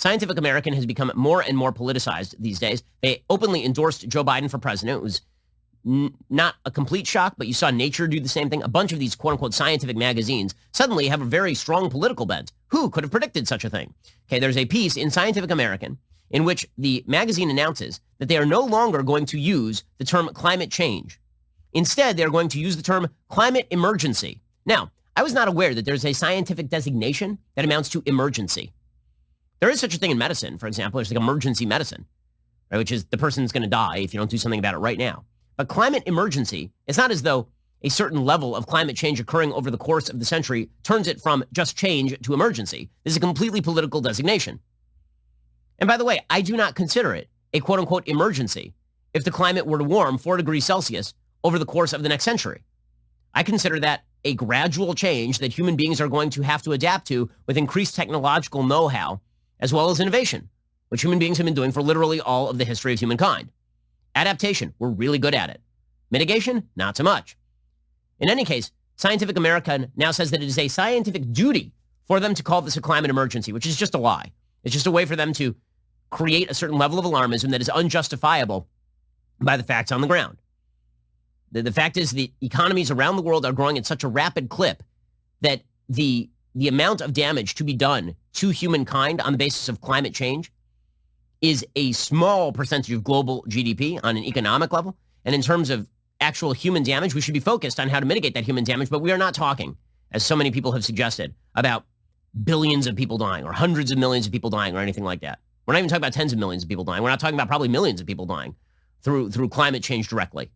Scientific American has become more and more politicized these days. They openly endorsed Joe Biden for president. It was not a complete shock, but you saw Nature do the same thing. A bunch of these quote-unquote scientific magazines suddenly have a very strong political bent. Who could have predicted such a thing? Okay, there's a piece in Scientific American in which the magazine announces that they are no longer going to use the term climate change. Instead, they're going to use the term climate emergency. Now, I was not aware that there's a scientific designation that amounts to emergency. There is such a thing in medicine, for example. There's like emergency medicine, right, which is the person's going to die if you don't do something about it right now. But climate emergency, it's not as though a certain level of climate change occurring over the course of the century turns it from just change to emergency. This is a completely political designation. And by the way, I do not consider it a quote-unquote emergency if the climate were to warm 4 degrees Celsius over the course of the next century. I consider that a gradual change that human beings are going to have to adapt to with increased technological know-how as well as innovation, which human beings have been doing for literally all of the history of humankind. Adaptation, we're really good at it. Mitigation, not so much. In any case, Scientific American now says that it is a scientific duty for them to call this a climate emergency, which is just a lie. It's just a way for them to create a certain level of alarmism that is unjustifiable by the facts on the ground. The fact is the economies around the world are growing at such a rapid clip that the amount of damage to be done to humankind on the basis of climate change is a small percentage of global GDP on an economic level. And in terms of actual human damage, we should be focused on how to mitigate that human damage. But we are not talking, as so many people have suggested, about billions of people dying or hundreds of millions of people dying or anything like that. We're not even talking about tens of millions of people dying. We're not talking about probably millions of people dying through climate change directly.